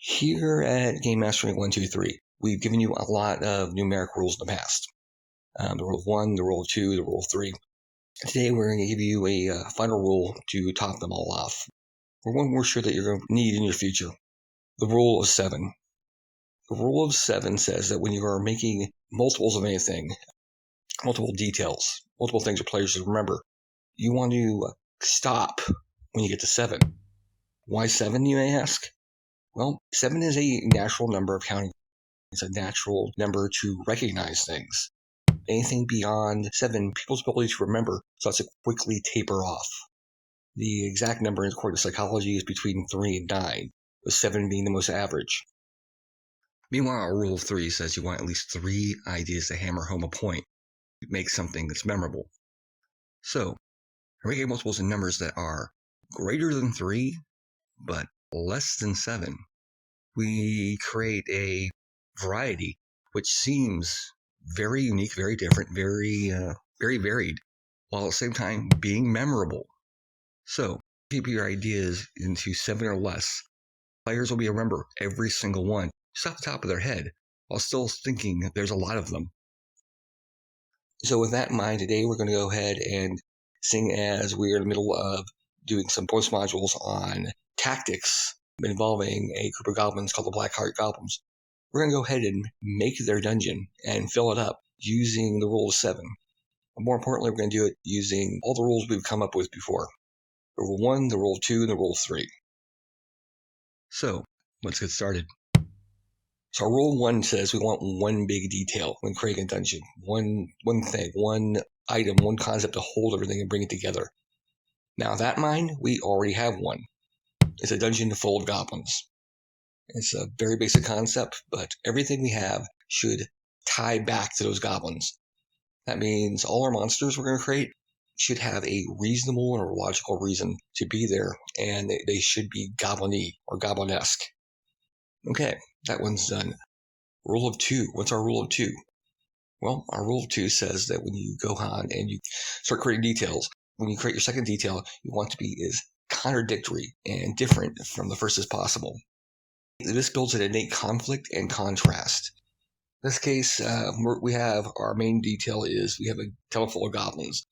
Here at Game Mastering 123, we've given you a lot of numeric rules in the past. The rule of 1, the rule of 2, the rule of 3. Today we're going to give you a final rule to top them all off. One we're sure that you're going to need in your future. The rule of 7. The rule of 7 says that when you are making multiples of anything, multiple details, multiple things your players should remember, you want to stop when you get to 7. Why 7, you may ask? Well, 7 is a natural number of counting. It's a natural number to recognize things. Anything beyond 7, people's ability to remember starts to quickly taper off. The exact number, according to psychology, is between 3 and 9, with 7 being the most average. Meanwhile, our rule of 3 says you want at least 3 ideas to hammer home a point, to make something that's memorable. So, we're making multiples in numbers that are greater than 3, but less than 7. We create a variety which seems very unique, very different, very varied, while at the same time being memorable. So, keep your ideas into 7 or less. Players will be able to remember every single one, just off the top of their head, while still thinking there's a lot of them. So with that in mind, today we're going to go ahead and seeing as we're in the middle of doing some bonus modules on tactics involving a group of goblins called the Blackheart Goblins, we're going to go ahead and make their dungeon and fill it up using the rule of 7. But more importantly, we're going to do it using all the rules we've come up with before. The rule of 1, the rule of 2, and the rule of 3. So, let's get started. So our rule 1 says we want one big detail when creating a dungeon. One thing, one item, one concept to hold everything and bring it together. Now that mine, we already have one. It's a dungeon full of goblins. It's a very basic concept, but everything we have should tie back to those goblins. That means all our monsters we're going to create should have a reasonable and logical reason to be there, and they should be goblin-y or goblin-esque. Okay, that one's done. Rule of 2. What's our rule of 2? Well, our rule of 2 says that when you go on and you start creating details, when you create your second detail, you want to be as contradictory and different from the first as possible. This builds an innate conflict and contrast. In this case, we have our main detail is we have a tunnel full of goblins.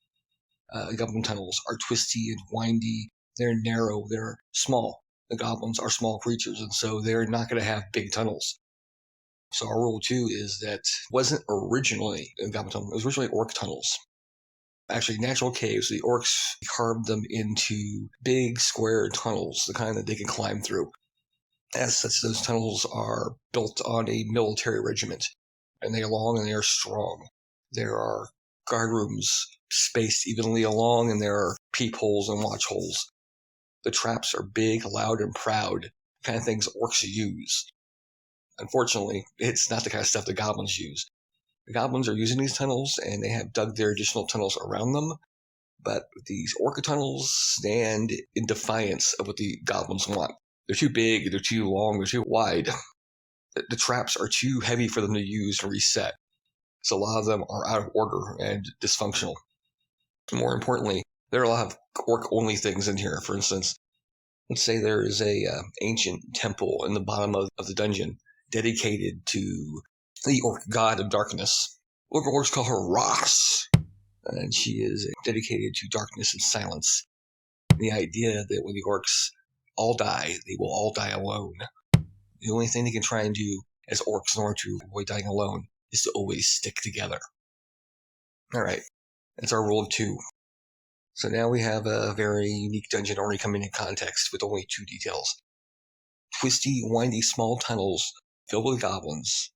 Goblin tunnels are twisty and windy. They're narrow. They're small. The goblins are small creatures, and so they're not going to have big tunnels. So our rule 2 is that it wasn't originally a goblin tunnel. It was originally orc tunnels. Actually, natural caves. The orcs carved them into big square tunnels, the kind that they can climb through. As such, those tunnels are built on a military regiment, and they are long and they are strong. There are guard rooms spaced evenly along, and there are peepholes and watch holes. The traps are big, loud, and proud, the kind of things orcs use. Unfortunately, it's not the kind of stuff the goblins use. The goblins are using these tunnels, and they have dug their additional tunnels around them, but these orc tunnels stand in defiance of what the goblins want. They're too big, they're too long, they're too wide. The traps are too heavy for them to use and reset. So a lot of them are out of order and dysfunctional. More importantly, there are a lot of orc-only things in here. For instance, let's say there is a ancient temple in the bottom of the dungeon dedicated to the orc god of darkness. Orcs call her Ross, and she is dedicated to darkness and silence. The idea that when the orcs all die, they will all die alone. The only thing they can try and do as orcs in order to avoid dying alone is to always stick together. Alright, that's our rule of 2. So now we have a very unique dungeon already coming in context with only 2 details. Twisty, windy, small tunnels filled with goblins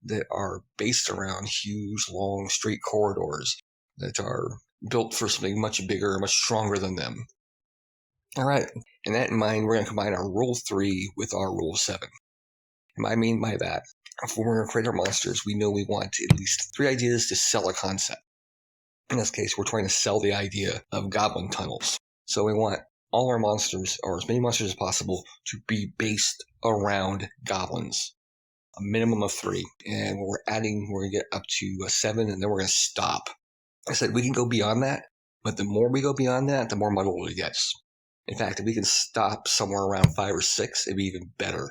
that are based around huge, long, straight corridors that are built for something much bigger, much stronger than them. Alright, and that in mind, we're going to combine our rule 3 with our rule 7. And I mean by that, if we're going to create our monsters, we know we want at least 3 ideas to sell a concept. In this case, we're trying to sell the idea of goblin tunnels. So we want all our monsters, or as many monsters as possible, to be based around goblins. A minimum of 3. And when we're adding, we're going to get up to 7, and then we're going to stop. I said we can go beyond that, but the more we go beyond that, the more muddled it gets. In fact, if we can stop somewhere around 5 or 6, it'd be even better.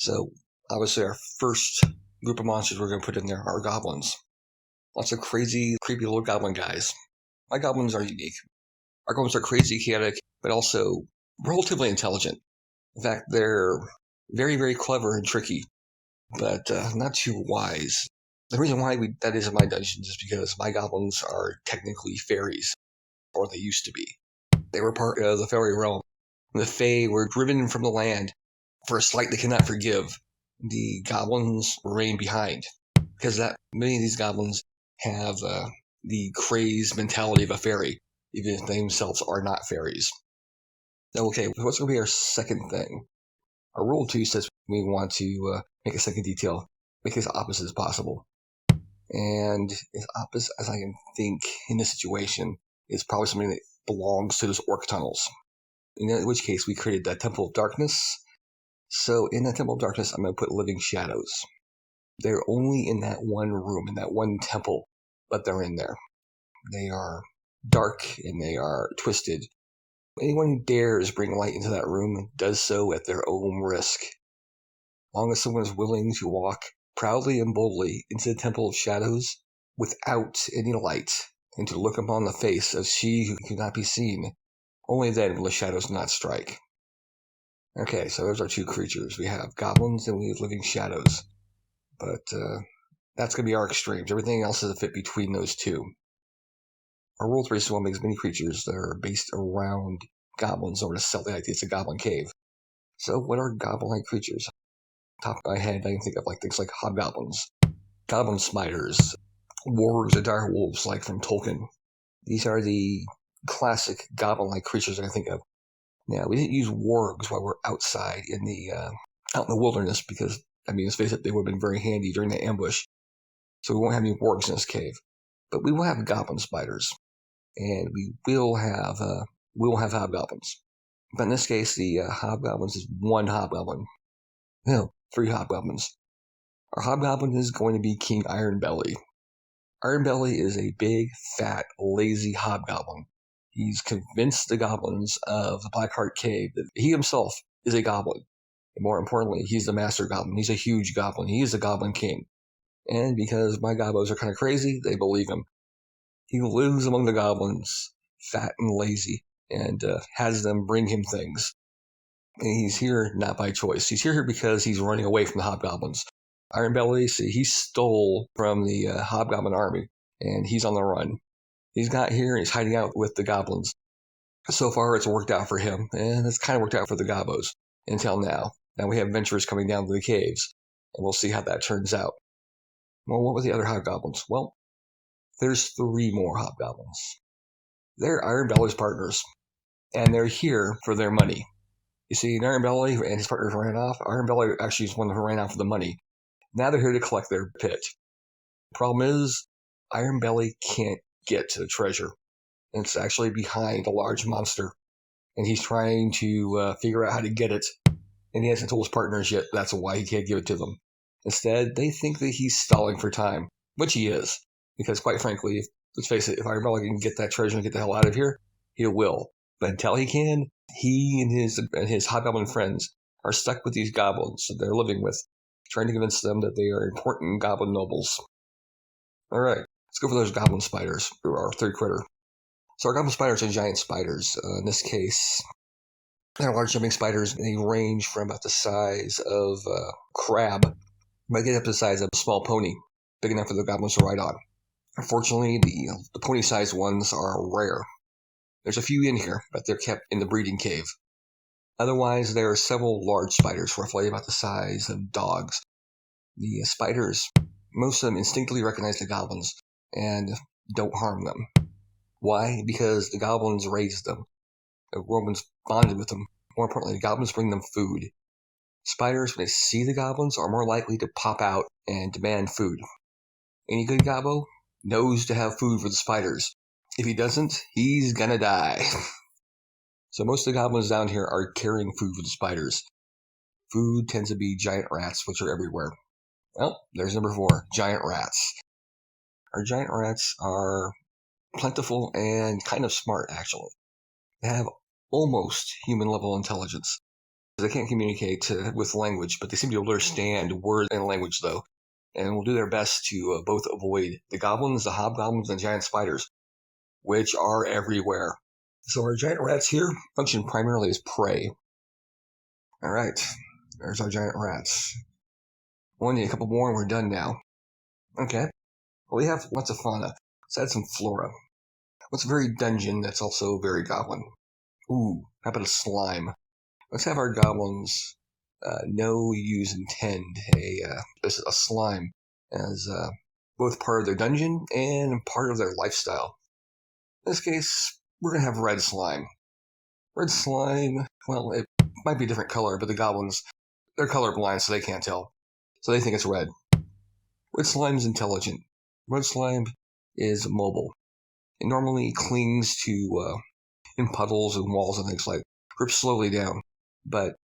So obviously our first group of monsters we're going to put in there are goblins. Lots of crazy, creepy little goblin guys. My goblins are unique. Our goblins are crazy, chaotic, but also relatively intelligent. In fact, they're very, very clever and tricky, but not too wise. The reason why that is in my dungeons is because my goblins are technically fairies, or they used to be. They were part of the fairy realm. The Fae were driven from the land for a slight they cannot forgive. The goblins remain behind, because many of these goblins have the crazed mentality of a fairy, even if they themselves are not fairies. Okay, what's going to be our second thing? Our rule 2 says we want to make a second detail, make it as opposite as possible. And as opposite as I can think in this situation is probably something that belongs to those orc tunnels. In which case, we created that Temple of Darkness. So in that Temple of Darkness, I'm going to put living shadows. They're only in that one room, in that one temple, but they're in there. They are dark and they are twisted. Anyone who dares bring light into that room does so at their own risk. As long as someone is willing to walk proudly and boldly into the Temple of Shadows without any light, and to look upon the face of she who cannot be seen, only then will the shadows not strike. Okay, so those are two creatures. We have goblins and we have living shadows. But that's going to be our extremes. Everything else is a fit between those two. Our rule 3 is to make as many creatures that are based around goblins in order to sell the idea it's a goblin cave. So what are goblin-like creatures? Top of my head, I can think of things like hobgoblins, goblin spiders, wargs and dire wolves like from Tolkien. These are the classic goblin-like creatures I think of. Now, we didn't use wargs while we're outside out in the wilderness because, let's face it, they would have been very handy during the ambush. So we won't have any wargs in this cave. But we will have goblin spiders. And we will have hobgoblins. But in this case, the hobgoblins is one hobgoblin. No, 3 hobgoblins. Our hobgoblin is going to be King Ironbelly. Ironbelly is a big, fat, lazy hobgoblin. He's convinced the goblins of the Blackheart Cave that he himself is a goblin. And more importantly, he's the master goblin. He's a huge goblin. He is the goblin king. And because my gobos are kind of crazy, they believe him. He lives among the goblins, fat and lazy, and has them bring him things. And he's here not by choice. He's here because he's running away from the hobgoblins. Ironbelly, he stole from the hobgoblin army, and he's on the run. He's got here and he's hiding out with the goblins. So far, it's worked out for him, and it's kind of worked out for the gobos until now. Now we have adventurers coming down to the caves, and we'll see how that turns out. Well, what were the other hobgoblins? Well, there's 3 more hobgoblins. They're Ironbelly's partners, and they're here for their money. You see, Ironbelly and his partners ran off. Ironbelly actually is one who ran off for the money. Now they're here to collect their pit. The problem is, Ironbelly can't get to the treasure. It's actually behind a large monster, and he's trying to figure out how to get it, and he hasn't told his partners yet that's why he can't give it to them. Instead, they think that he's stalling for time, which he is, because quite frankly, let's face it, if Ironbelly can get that treasure and get the hell out of here, he will. But until he can, he and his hobgoblin friends are stuck with these goblins that they're living with, trying to convince them that they are important goblin nobles. Alright, let's go for those goblin spiders, our third critter. So our goblin spiders are giant spiders. In this case, they're large jumping spiders. They range from about the size of a crab, but get up to the size of a small pony, big enough for the goblins to ride on. Unfortunately, the pony-sized ones are rare. There's a few in here, but they're kept in the breeding cave. Otherwise, there are several large spiders, roughly about the size of dogs. The spiders, most of them instinctively recognize the goblins and don't harm them. Why? Because the goblins raised them. The Romans bonded with them. More importantly, the goblins bring them food. Spiders, when they see the goblins, are more likely to pop out and demand food. Any good gobbo knows to have food for the spiders. If he doesn't, he's gonna die. So most of the goblins down here are carrying food for the spiders. Food tends to be giant rats, which are everywhere. Well, there's number 4, giant rats. Our giant rats are plentiful and kind of smart, actually. They have almost human-level intelligence. They can't communicate with language, but they seem to understand words and language, though, and will do their best to both avoid the goblins, the hobgoblins, and giant spiders, which are everywhere. So our giant rats here function primarily as prey. All right, there's our giant rats. We'll need a couple more and we're done now. Okay, well, we have lots of fauna. Let's add some flora. What's very dungeon that's also very goblin? Ooh, how about a slime? Let's have our goblins know, use, intend a slime as both part of their dungeon and part of their lifestyle. In this case, we're going to have red slime. Red slime, well, it might be a different color, but the goblins, they're colorblind, so they can't tell. So they think it's red. Red slime's intelligent. Red slime is mobile. It normally clings to in puddles and walls and things like drips slowly down, but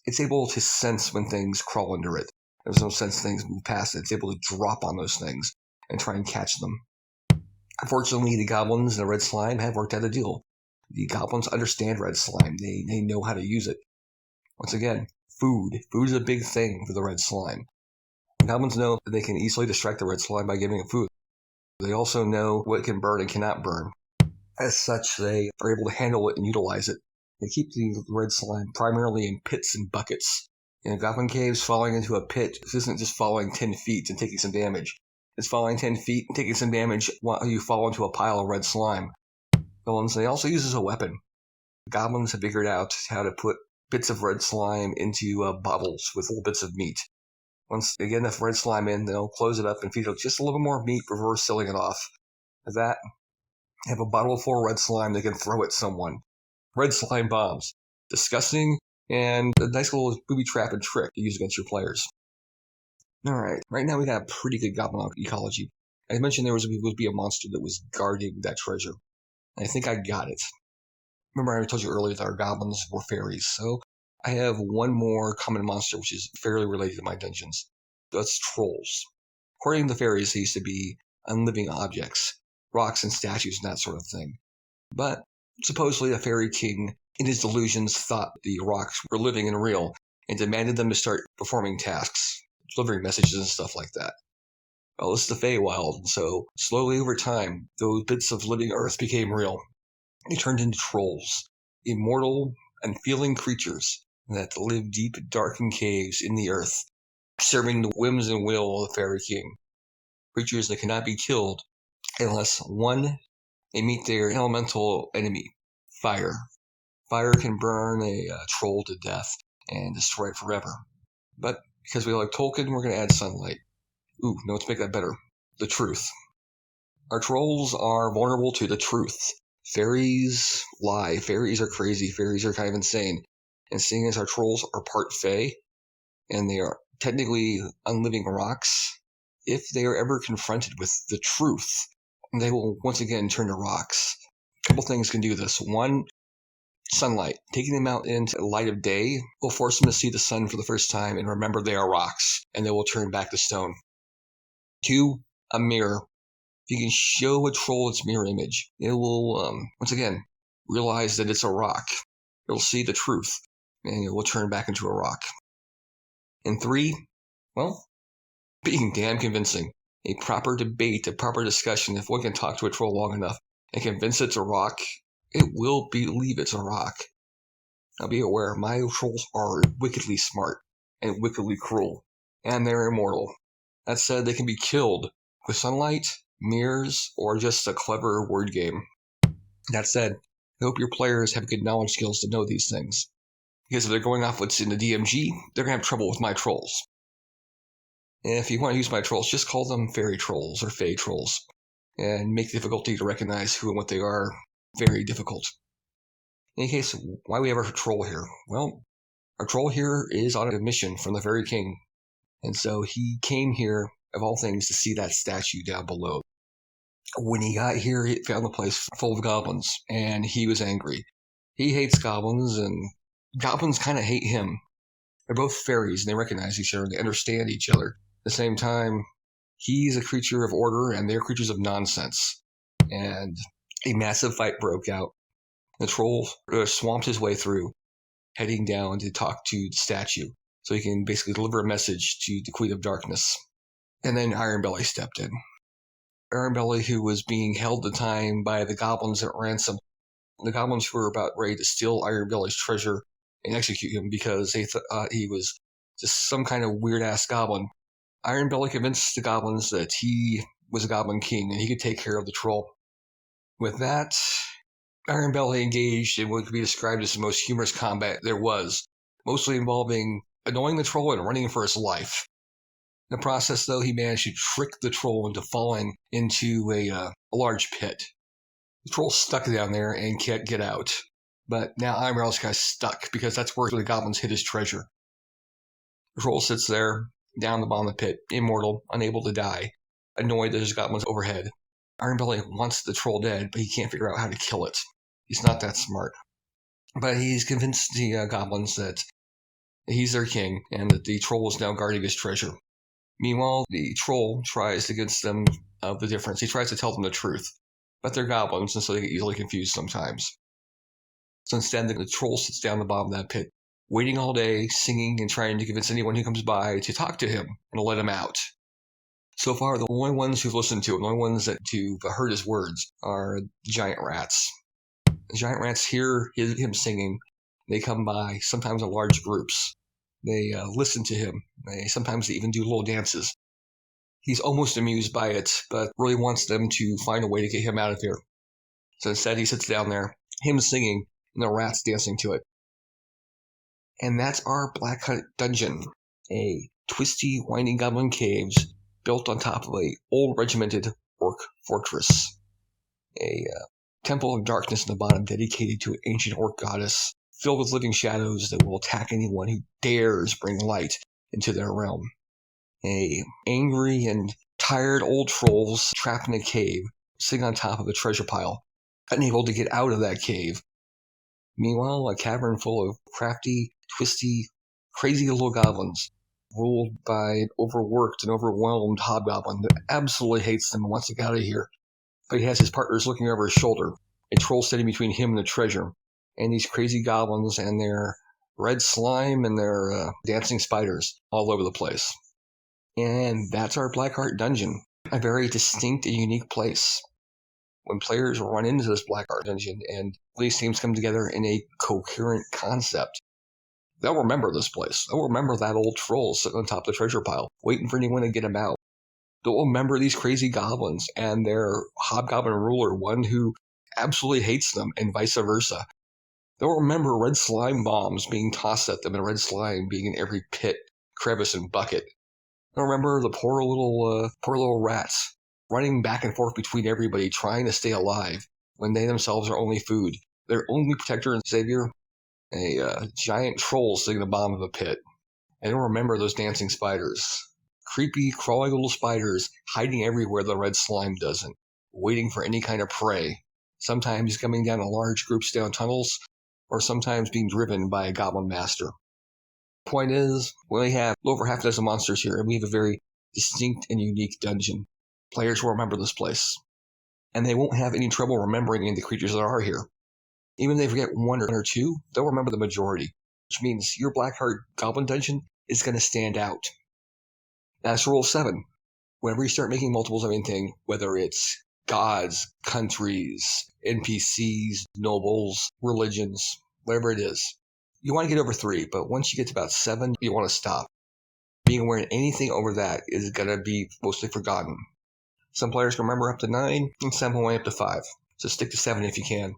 it's able to sense when things crawl under it. There's no sense things move past it. It's able to drop on those things and try and catch them. Unfortunately, the goblins and the red slime have worked out a deal. The goblins understand red slime. They know how to use it. Once again, food. Food is a big thing for the red slime. The goblins know that they can easily distract the red slime by giving it food. They also know what can burn and cannot burn. As such, they are able to handle it and utilize it. They keep the red slime primarily in pits and buckets. In goblin caves, falling into a pit isn't just falling 10 feet and taking some damage. It's falling 10 feet and taking some damage while you fall into a pile of red slime. Goblins, they also use as a weapon. Goblins have figured out how to put bits of red slime into bottles with little bits of meat. Once they get enough red slime in, they'll close it up and feed it just a little more meat before sealing it off. With that, they have a bottle full of red slime they can throw at someone. Red slime bombs. Disgusting and a nice little booby trap and trick to use against your players. Alright, right now we got a pretty good goblin ecology. I mentioned there would be a monster that was guarding that treasure. I think I got it. Remember I told you earlier that our goblins were fairies, so I have one more common monster which is fairly related to my dungeons. That's trolls. According to the fairies, they used to be unliving objects, rocks and statues and that sort of thing. But supposedly a fairy king, in his delusions, thought the rocks were living and real and demanded them to start performing tasks, delivering messages and stuff like that. Well, this is the Feywild, and so slowly over time, those bits of living earth became real. They turned into trolls, immortal, unfeeling creatures that live deep, darkened caves in the earth, serving the whims and will of the fairy king. Creatures that cannot be killed unless, one, they meet their elemental enemy, fire. Fire can burn a troll to death and destroy it forever. But because we like Tolkien, we're going to add sunlight. Ooh, no, let's make that better. The truth. Our trolls are vulnerable to the truth. Fairies lie. Fairies are crazy. Fairies are kind of insane. And seeing as our trolls are part fae, and they are technically unliving rocks, if they are ever confronted with the truth, they will once again turn to rocks. A couple things can do this. One, sunlight. Taking them out into the light of day will force them to see the sun for the first time and remember they are rocks, and they will turn back to stone. Two, a mirror. If you can show a troll its mirror image, it will, once again, realize that it's a rock. It will see the truth, and it will turn back into a rock. And three, well, being damn convincing. A proper debate, a proper discussion, if one can talk to a troll long enough and convince it to rock, it will believe it's a rock. Now be aware, my trolls are wickedly smart and wickedly cruel, and they're immortal. That said, they can be killed with sunlight, mirrors, or just a clever word game. That said, I hope your players have good knowledge skills to know these things. Because if they're going off what's in the DMG, they're going to have trouble with my trolls. And if you want to use my trolls, just call them fairy trolls or fae trolls, and make the difficulty to recognize who and what they are very difficult. In any case, why we have our troll here? Well, our troll here is on a mission from the Fairy King, and so he came here, of all things, to see that statue down below. When he got here, he found the place full of goblins, and he was angry. He hates goblins, and goblins kind of hate him. They're both fairies, and they recognize each other, and they understand each other. At the same time, he's a creature of order, and they're creatures of nonsense. And a massive fight broke out. The troll swamped his way through. heading down to talk to the statue so he can basically deliver a message to the Queen of Darkness. And then Iron Belly stepped in. Iron Belly, who was being held at the time by the goblins at ransom. The goblins who were about ready to steal Iron Belly's treasure and execute him because they thought he was just some kind of weird-ass goblin. Iron Belly convinced the goblins that he was a goblin king and he could take care of the troll. With that, Iron Belly engaged in what could be described as the most humorous combat there was, mostly involving annoying the troll and running for his life. In the process, though, he managed to trick the troll into falling into a large pit. The troll's stuck down there and can't get out. But now Iron Belly's kind of stuck because that's where the goblins hid his treasure. The troll sits there, down the bottom of the pit, immortal, unable to die, annoyed that there's goblins overhead. Iron Belly wants the troll dead, but he can't figure out how to kill it. He's not that smart. But he's convinced the goblins that he's their king and that the troll is now guarding his treasure. Meanwhile, the troll tries to convince them of the difference. He tries to tell them the truth. But they're goblins, and so they get easily confused sometimes. So instead, the troll sits down the bottom of that pit, waiting all day, singing and trying to convince anyone who comes by to talk to him and to let him out. So far, the only ones who've listened to him, the only ones that have heard his words, are giant rats. The giant rats hear him singing. They come by, sometimes in large groups. They listen to him. Sometimes they even do little dances. He's almost amused by it, but really wants them to find a way to get him out of here. So instead, he sits down there, him singing, and the rats dancing to it. And that's our Black Hut Dungeon, a twisty, winding goblin caves built on top of a old regimented orc fortress. A temple of darkness in the bottom dedicated to an ancient orc goddess, filled with living shadows that will attack anyone who dares bring light into their realm. Angry and tired old trolls trapped in a cave, sitting on top of a treasure pile, unable to get out of that cave. Meanwhile, a cavern full of crafty, twisty, crazy little goblins, ruled by an overworked and overwhelmed hobgoblin that absolutely hates them and wants to get out of here. But he has his partners looking over his shoulder, a troll standing between him and the treasure, and these crazy goblins and their red slime and their dancing spiders all over the place. And that's our Blackheart Dungeon, a very distinct and unique place. When players run into this Blackheart Dungeon and these teams come together in a coherent concept, they'll remember this place. They'll remember that old troll sitting on top of the treasure pile, waiting for anyone to get him out. They'll remember these crazy goblins and their hobgoblin ruler, one who absolutely hates them, and vice versa. They'll remember red slime bombs being tossed at them and red slime being in every pit, crevice, and bucket. They'll remember the poor little rats running back and forth between everybody, trying to stay alive when they themselves are only food. Their only protector and savior, a giant troll sitting at the bottom of a pit. And they'll remember those dancing spiders. Creepy, crawling little spiders hiding everywhere the red slime doesn't, waiting for any kind of prey. Sometimes coming down in large groups down tunnels, or sometimes being driven by a goblin master. Point is, we only have over half a dozen monsters here, and we have a very distinct and unique dungeon. Players will remember this place, and they won't have any trouble remembering any of the creatures that are here. Even if they forget one or two, they'll remember the majority, which means your Blackheart Goblin Dungeon is going to stand out. That's rule 7. Whenever you start making multiples of anything, whether it's gods, countries, NPCs, nobles, religions, whatever it is, you want to get over 3, but once you get to about 7, you want to stop. Being aware that anything over that is going to be mostly forgotten. Some players can remember up to 9, and some only up to 5. So stick to 7 if you can.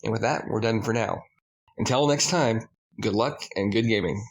And with that, we're done for now. Until next time, good luck and good gaming.